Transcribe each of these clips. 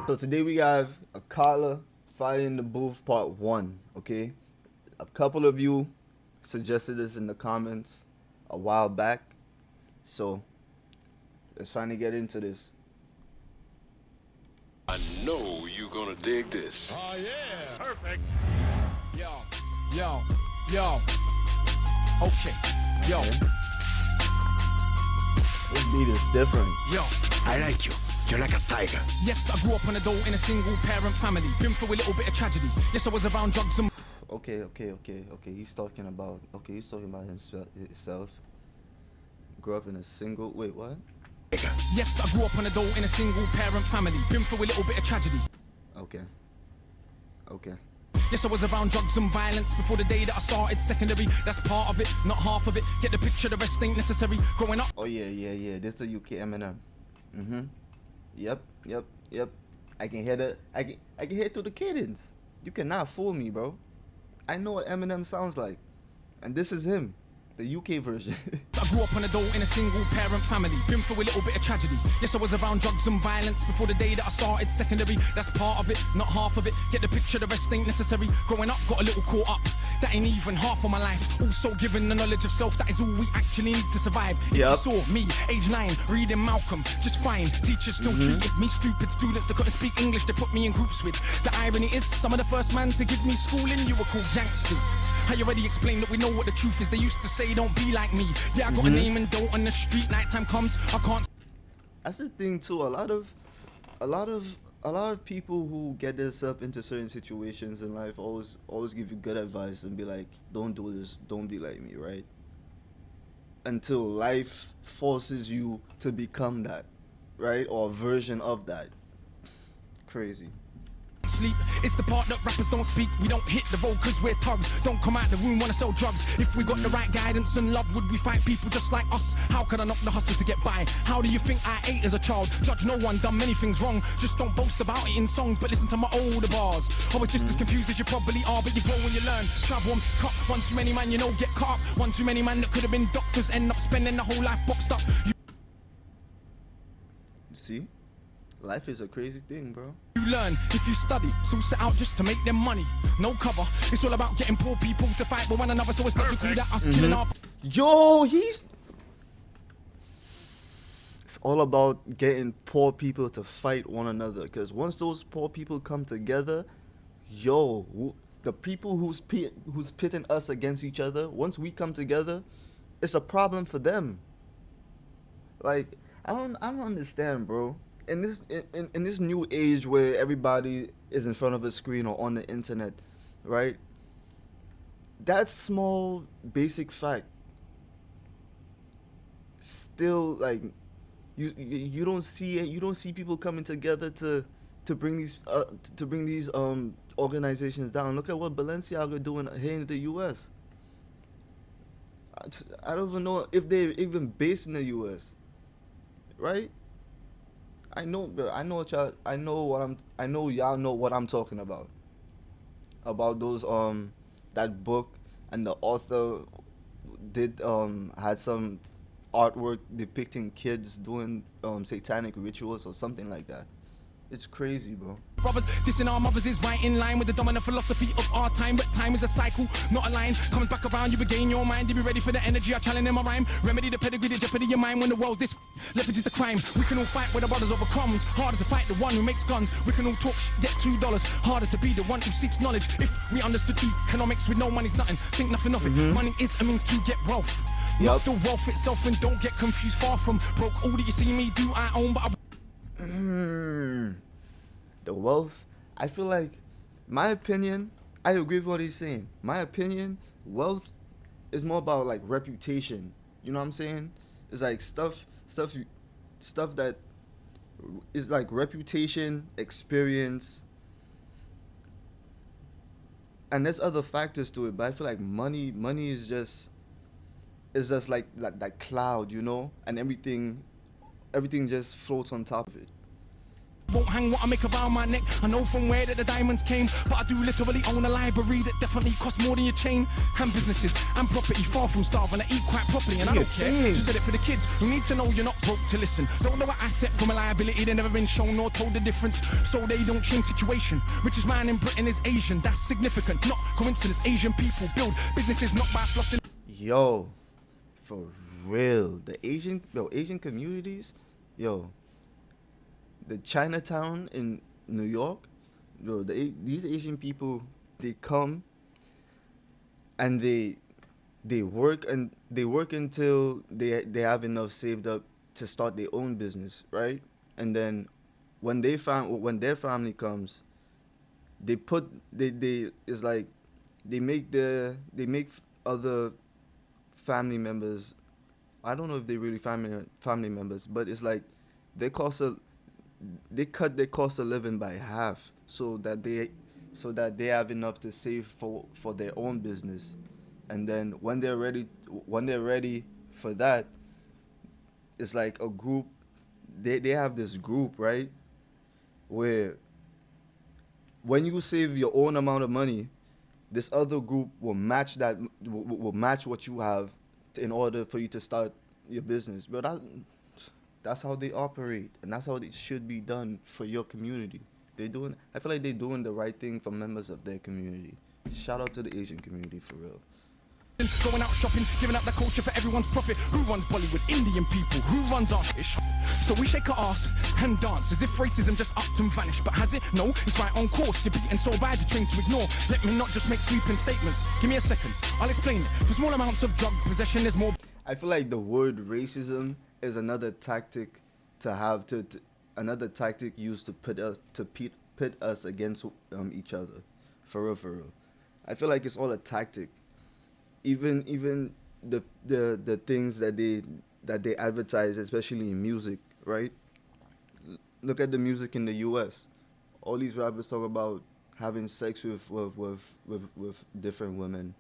So today we have Akala Fire in the Booth Part 1, okay? A couple of you suggested this in the comments a while back, so let's finally get into this. I know you're gonna dig this. Oh yeah, perfect. Yo. Okay, yo. This beat is different. Yo. I like you. You're like a tiger. Yes, I grew up on a dole in a single parent family. Been through a little bit of tragedy. Yes, I was around drugs and... Okay. He's talking about himself. Grew up in a single... Wait, what? Yes, I grew up on a dole in a single parent family. Been through a little bit of tragedy. Okay. Yes, I was around drugs and violence before the day that I started secondary. That's part of it, not half of it. Get the picture, the rest ain't necessary. Growing up... Oh, yeah. This is the UK Eminem. Yep. I can hear I can hear through the cadence. You cannot fool me, bro. I know what Eminem sounds like. And this is him. The UK version. I grew up on a dole in a single parent family. Been through a little bit of tragedy. Yes, I was around drugs and violence before the day that I started secondary. That's part of it, not half of it. Get the picture, the rest ain't necessary. Growing up, got a little caught up. That ain't even half of my life. Also given the knowledge of self, that is all we actually need to survive. If you saw me, age 9, reading Malcolm, just fine. Teachers still treated me stupid. Students that couldn't speak English, they put me in groups with. The irony is, some of the first man to give me schooling, you were called gangsters. I already explained that we know what the truth is. They used to say, don't be like me. Yeah, I got a name and dough on the street. Nighttime comes, I can't. That's the thing too. A lot of people who get themselves into certain situations in life always give you good advice and be like, don't do this, don't be like me, right? Until life forces you to become that, right? Or a version of that. Crazy. Sleep. It's the part that rappers don't speak. We don't hit the road cause we're thugs. Don't come out the room wanna sell drugs. If we got the right guidance and love, would we fight people just like us? How could I knock the hustle to get by? How do you think I ate as a child? Judge no one, done many things wrong. Just don't boast about it in songs, but listen to my older bars. I was just as confused as you probably are, but you grow when you learn. Travel and cut. One too many man, you know, get caught up. One too many man that could have been doctors, end up spending the whole life boxed up. You see? Life is a crazy thing, bro. You learn if you study, so set out just to make them money. No cover, it's all about getting poor people to fight with one another, so it's logical that us killing our... Yo, it's all about getting poor people to fight one another, because once those poor people come together, the people who's pitting us against each other, once we come together, it's a problem for them. Like, I don't understand, bro. In this new age where everybody is in front of a screen or on the internet, right? That small basic fact still, like, you don't see it. You don't see people coming together to bring these organizations down. Look at what Balenciaga doing here in the U.S. I don't even know if they're even based in the U.S. Right? I know y'all know what I'm talking about. About those that book, and the author had some artwork depicting kids doing satanic rituals or something like that. It's crazy, bro. Brothers, dissing our mothers is right in line with the dominant philosophy of our time. But time is a cycle, not a line. Comes back around, you regain your mind. You be ready for the energy I challenge in my rhyme. Remedy the pedigree, the jeopardy your mind. When the world's this leverage is a crime. We can all fight with the brothers over crumbs. Harder to fight the one who makes guns. We can all talk get $2. Harder to be the one who seeks knowledge. If we understood economics, with no money's nothing. Think nothing of it. Money is a means to get wealth. Not the wealth itself, and don't get confused. Far from broke. All that you see me do, I own, but I... The wealth, I feel like, my opinion, I agree with what he's saying. My opinion, wealth is more about like reputation. You know what I'm saying? It's like stuff that is like reputation, experience, and there's other factors to it. But I feel like money is just like that cloud, you know, and everything just floats on top of it. Won't hang what I make around my neck. I know from where that the diamonds came, but I do literally own a library that definitely costs more than your chain. And businesses and property, far from starving. I eat quite properly, and I don't care. Just said it for the kids who need to know you're not broke to listen. Don't know an asset from a liability. They've never been shown or told the difference, so they don't change situation. Richest man in Britain is Asian. That's significant, not coincidence. Asian people build businesses not by flossing. Yo, for real, the Asian communities, yo. The Chinatown in New York, yo, these Asian people, they come and they work until they have enough saved up to start their own business, right? And then when their family comes, they make other family members. I don't know if they really family members, but it's like they cut their cost of living by half so that they have enough to save for their own business. And then when they're ready for that, it's like a group. They have this group, right, where when you save your own amount of money, this other group will match what you have in order for you to start your business. But that's how they operate, and that's how it should be done for your community. I feel like they're doing the right thing for members of their community. Shout out to the Asian community for real. Going out shopping, giving up the culture for everyone's profit. Who runs Bollywood? Indian people. Who runs our ish? So we shake our ass and dance as if racism just upped and vanished. But has it? No, it's right on course. You're beaten so bad you're trained to ignore. Let me not just make sweeping statements. Give me a second, I'll explain it. For small amounts of drug possession, there's more. I feel like the word racism is another tactic another tactic used to pit us against each other. For real. I feel like it's all a tactic. Even the things that they advertise, especially in music, right? Look at the music in the U.S. All these rappers talk about having sex with different women,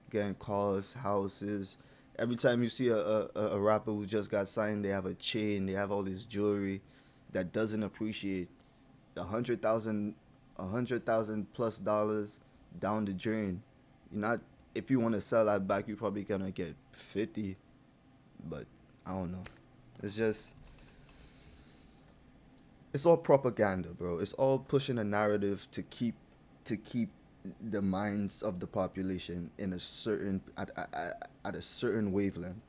getting cars, houses. Every time you see a rapper who just got signed, they have a chain, they have all this jewelry that doesn't appreciate. The $100,000 plus down the drain. If you want to sell that back, you're probably gonna get 50, but I don't know. It's all propaganda, bro. It's all pushing a narrative to keep the minds of the population in a certain at a certain wavelength.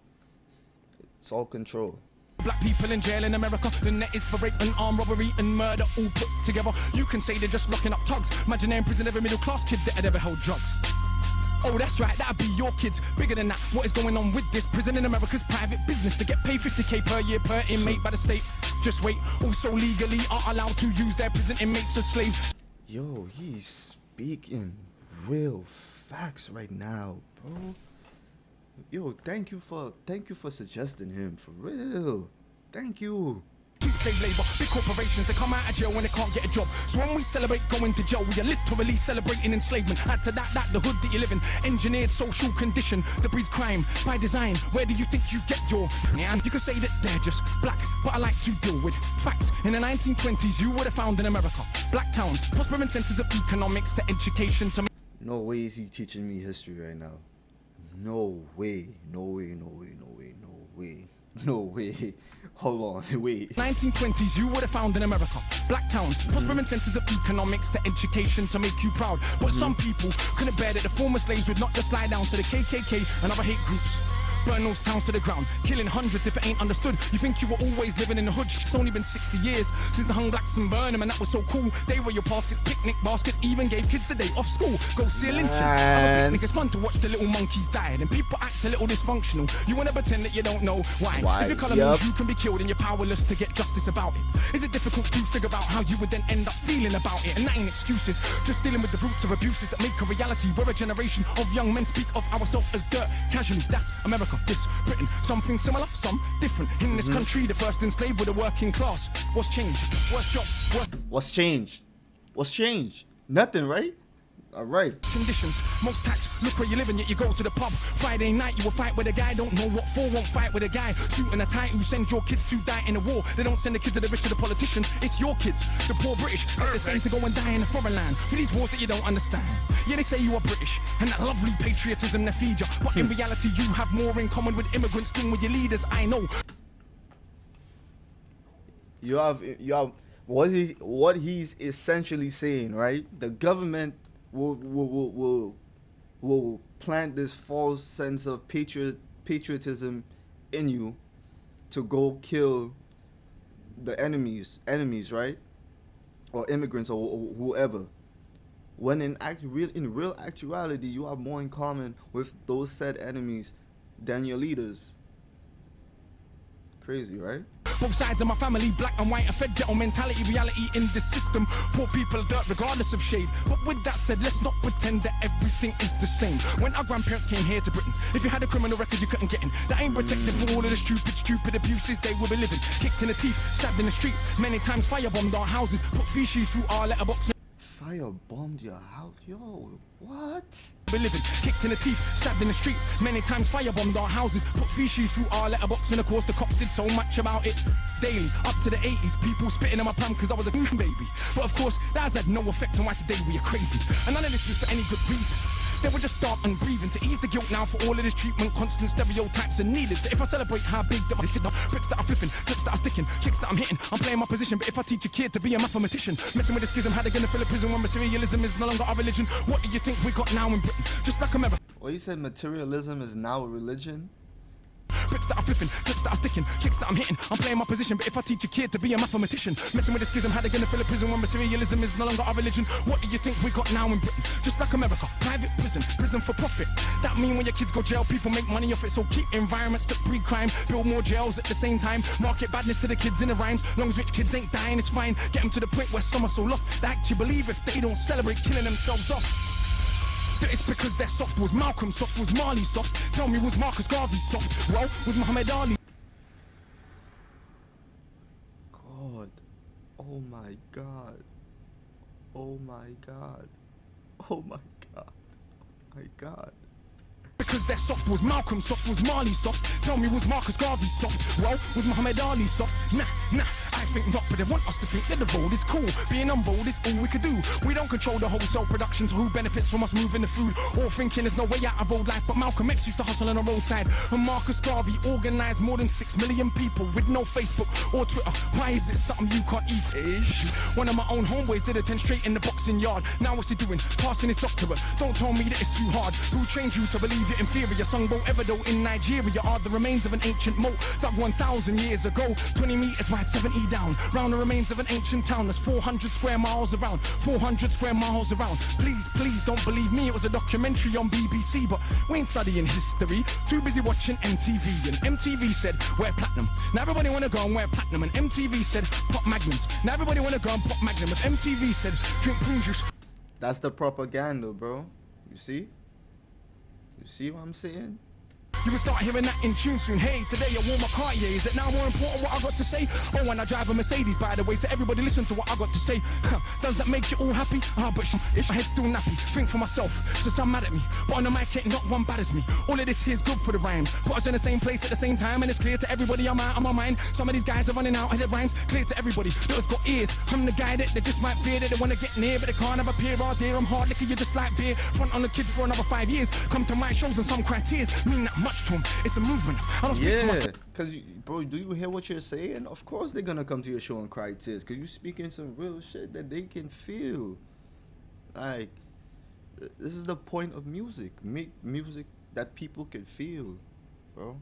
It's all control. Black people in jail in America, the net is for rape and armed robbery and murder all put together. You can say they're just locking up thugs. Imagine they're in prison, every middle class kid that had ever held drugs. Oh, that's right, that'd be your kids. Bigger than that, what is going on with this? Prison in America's private business. They get paid $50K per year per inmate by the state. Just wait, also legally are allowed to use their prison inmates as slaves. Yo, he's speaking real facts right now, bro. Yo, thank you for suggesting him, for real. Thank you. Slave labor, big corporations, they come out of jail when they can't get a job. So when we celebrate going to jail, we are literally celebrating enslavement. Add to that the hood that you live in, engineered social condition that breeds crime by design. Where do you think you get your? And you can say that they're just black, but I like to deal with facts. In the 1920s, you would have found in America black towns, prospering centers of economics to education to. No way is he teaching me history right now. No way. Hold on, wait. 1920s, you would have found in America black towns, prospering centers of economics to education to make you proud. But some people couldn't bear that the former slaves would not just slide down to the KKK and other hate groups. Burn those towns to the ground, killing hundreds if it ain't understood. You think you were always living in the hood? It's only been 60 years since the hung blacks and burned them, and that was so cool. They were your baskets, picnic baskets, even gave kids the day off school. Go see a lynching. Have a picnic, it's fun to watch the little monkeys die, and people act a little dysfunctional. You wanna pretend that you don't know why. If your colour moves, you can be killed and you're powerless to get justice about it. Is it difficult to figure out how you would then end up feeling about it? And that ain't excuses, just dealing with the roots of abuses that make a reality. We're a generation of young men speak of ourselves as dirt casually. That's America, this Britain. Something similar, some different. In this country, the first enslaved were the working class. What's changed? Worse jobs. What's changed? Nothing, right? All right. Conditions, most tax, look where you live and yet you go to the pub. Friday night you will fight with a guy, don't know what for, won't fight with a guy. Shooting a tight who send your kids to die in a war. They don't send the kids to the rich or the politician, it's your kids. The poor British, get the same to go and die in a foreign land. For these wars that you don't understand. Yeah, they say you are British, and that lovely patriotism they feed you. But in reality you have more in common with immigrants than with your leaders, I know. You have what he's essentially saying, right? The government will plant this false sense of patriotism in you to go kill the enemies, right? Or immigrants or whoever. When in real actuality, you have more in common with those said enemies than your leaders. Crazy, right? Both sides of my family, black and white, a fed ghetto mentality, reality in this system. Poor people dirt regardless of shade. But with that said, let's not pretend that everything is the same. When our grandparents came here to Britain, if you had a criminal record you couldn't get in. That ain't protected from all of the stupid abuses they will be living. Kicked in the teeth, stabbed in the street, many times firebombed our houses, put feces through our letterbox. Firebombed your house? Yo, what? Be living, kicked in the teeth, stabbed in the street, many times firebombed our houses, put feces through our letterbox, and of course the cops did so much about it. Daily, up to the 80s, people spitting on my pram because I was a baby. But of course, that has had no effect on why today we are crazy. And none of this was for any good reason. They were just dark and breathing to ease the guilt now for all of this treatment, constant stereotypes and needed. So if I celebrate how big that my kid are, bricks that I'm flipping, clips that I'm sticking, chicks that I'm hitting, I'm playing my position. But if I teach a kid to be a mathematician, messing with the schism, how they gonna fill a prison when materialism is no longer our religion? What do you think we got now in Britain? Just like America. Well, you said materialism is now a religion? Bricks that I'm flipping, clips that I'm sticking, chicks that I'm hitting, I'm playing my position. But if I teach a kid to be a mathematician, messing with the schism, how they gonna fill a prison when materialism is no longer our religion? What do you think we got now in Britain? Just like America, private prison for profit. That mean when your kids go jail, people make money off it. So keep environments that breed crime, build more jails at the same time, market badness to the kids in the rhymes. Long as rich kids ain't dying, it's fine. Get them to the point where some are so lost they actually believe if they don't celebrate killing themselves off. That it's because they're soft. Was Malcolm soft? Was Marley soft? Tell me, was Marcus Garvey soft? Well, was Muhammad Ali? God. Oh my God. Oh my God. Oh my God. Oh my God. Because they're soft. Was Malcolm soft? Was Marley soft? Tell me, was Marcus Garvey soft? Well, was Muhammad Ali soft? Nah, I think not, but they want us to think that the road is cool. Being on road is all we could do. We don't control the wholesale production, so who benefits from us moving the food? Or thinking there's no way out of road life, but Malcolm X used to hustle on the roadside. And Marcus Garvey organized more than 6 million people with no Facebook or Twitter. Why is it something you can't eat? One of my own homeboys did attend straight in the boxing yard. Now what's he doing? Passing his doctorate. Don't tell me that it's too hard. Who trained you to believe you're inferior? Songboat Eberdo in Nigeria are the remains of an ancient moat dug 1,000 years ago. 20 meters wide, 70 down. Round the remains of an ancient town that's 400 square miles around. 400 square miles around. Please don't believe me. It was a documentary on BBC, but we ain't studying history. Too busy watching MTV. And MTV said, wear platinum. Now everybody wanna go and wear platinum. And MTV said, pop magnums. Now everybody wanna go and pop magnum. If MTV said, drink prune juice. That's the propaganda, bro. You see? You see what I'm saying? You will start hearing that in tune soon. Hey, today I wore my Cartier. Is it now more important what I got to say? Oh, and I drive a Mercedes, by the way. So everybody listen to what I got to say. Does that make you all happy? But my head's still nappy. Think for myself. So some mad at me. But on the mic, ain't not one bad as me. All of this here's good for the rhymes. Put us in the same place at the same time. And it's clear to everybody I'm out of my mind. Some of these guys are running out of their rhymes. Clear to everybody that has got ears. I'm the guy that they just might fear. That they want to get near, but they can't have a peer. Oh dear, I'm hard liquor, you just like beer. Front on the kid for another 5 years. Come to my shows and some criteria mean that much to them. It's a movement. I don't speak to myself. Cause bro, do you hear what you're saying? Of course they're gonna come to your show and cry tears, cause you speaking some real shit that they can feel. Like, this is the point of music. Make music that people can feel, bro.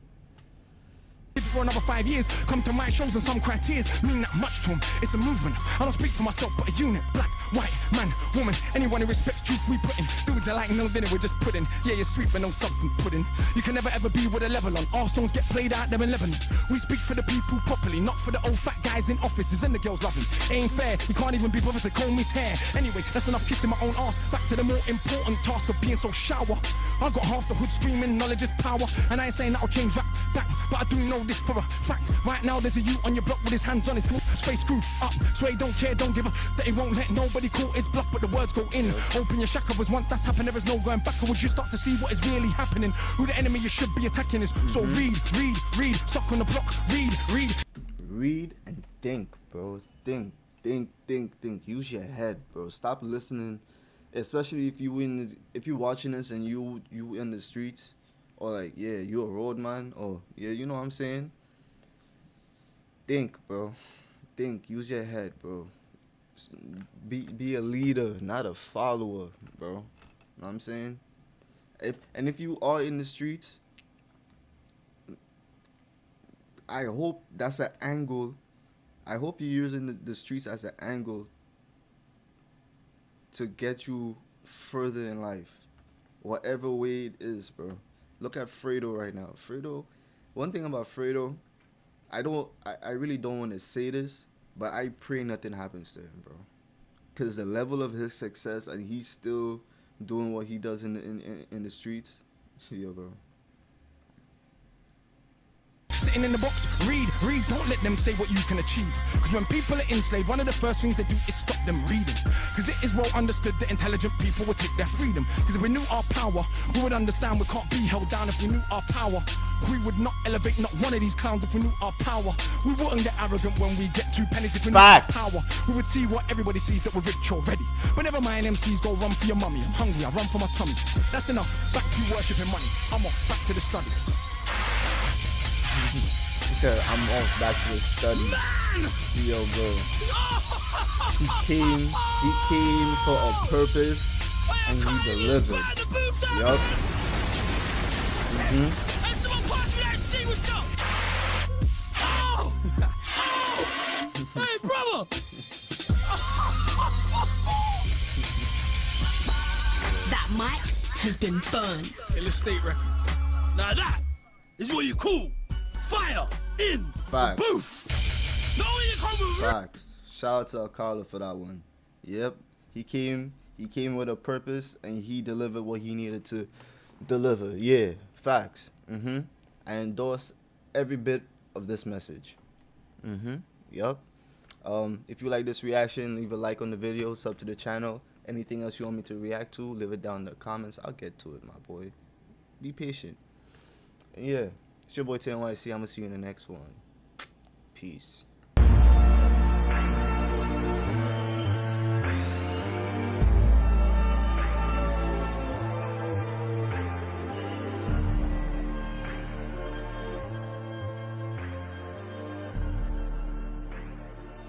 For another 5 years, come to my shows and some criteria mean that much to them. It's a movement. I don't speak for myself, but a unit. Black, white, man, woman, anyone who respects truth we put in. Dudes are like no dinner, we're just pudding. Yeah, you're sweet, but no substance pudding. You can never ever be with a level on. Our songs get played out there in Lebanon. We speak for the people properly, not for the old fat guys in offices and the girls loving. Ain't fair, you can't even be bothered to comb his hair. Anyway, that's enough kissing my own ass. Back to the more important task of being so shower. I got half the hood screaming, knowledge is power. And I ain't saying that'll change rap back, but I do know this for a fact. Right now there's a youth on your block with his hands on his face screwed up. So he don't care, don't give a that he won't let nobody Nobody caught his bluff, but the words go in. Open your chakras, once that's happened, there is no going backwards. You start to see what is really happening. Who the enemy you should be attacking is. So read, stuck on the block, read. Read and think, bro. Think. Use your head, bro. Stop listening, especially if you watching this and you in the streets, or like, yeah, you a road man, or yeah, you know what I'm saying. Think, bro. Think. Use your head, bro. Be a leader, not a follower, bro. Know what I'm saying? If you are in the streets, I hope that's an angle. I hope you're using the streets as an angle to get you further in life, whatever way it is, bro. Look at Fredo right now. Fredo, one thing about Fredo, I really don't want to say this, but I pray nothing happens to him, bro. Because the level of his success, and he's still doing what he does in the streets, yo, bro. Sitting in the box, read, don't let them say what you can achieve. Because when people are enslaved, one of the first things they do is stop them reading. Because it is well understood that intelligent people will take their freedom. Because if we knew our power, we would understand we can't be held down. If we knew our power, we would not elevate not one of these clowns. If we knew our power, we wouldn't get arrogant when we get 2 pennies. If we knew our power, we would see what everybody sees, that we're rich already. But never mind, MCs go run for your mummy. I'm hungry, I run for my tummy. That's enough, back to worshipping money. I'm off, back to the study. He said, I'm off back to the study. Man! Yo, bro. He came for a purpose and he delivered. Yup. And someone pass me that extinguisher! Oh! Hey, brother! That mic has been burned. Illustrate Records. Now that is what you call fire in Facts. the booth. No, you come with Facts. Shout out to Akala for that one. Yep. He came with a purpose and he delivered what he needed to deliver. Yeah. Facts. I endorse every bit of this message. Yep. If you like this reaction, leave a like on the video, sub to the channel. Anything else you want me to react to, leave it down in the comments. I'll get to it, my boy. Be patient. And yeah, it's your boy TNYC. I'm gonna see you in the next one. Peace.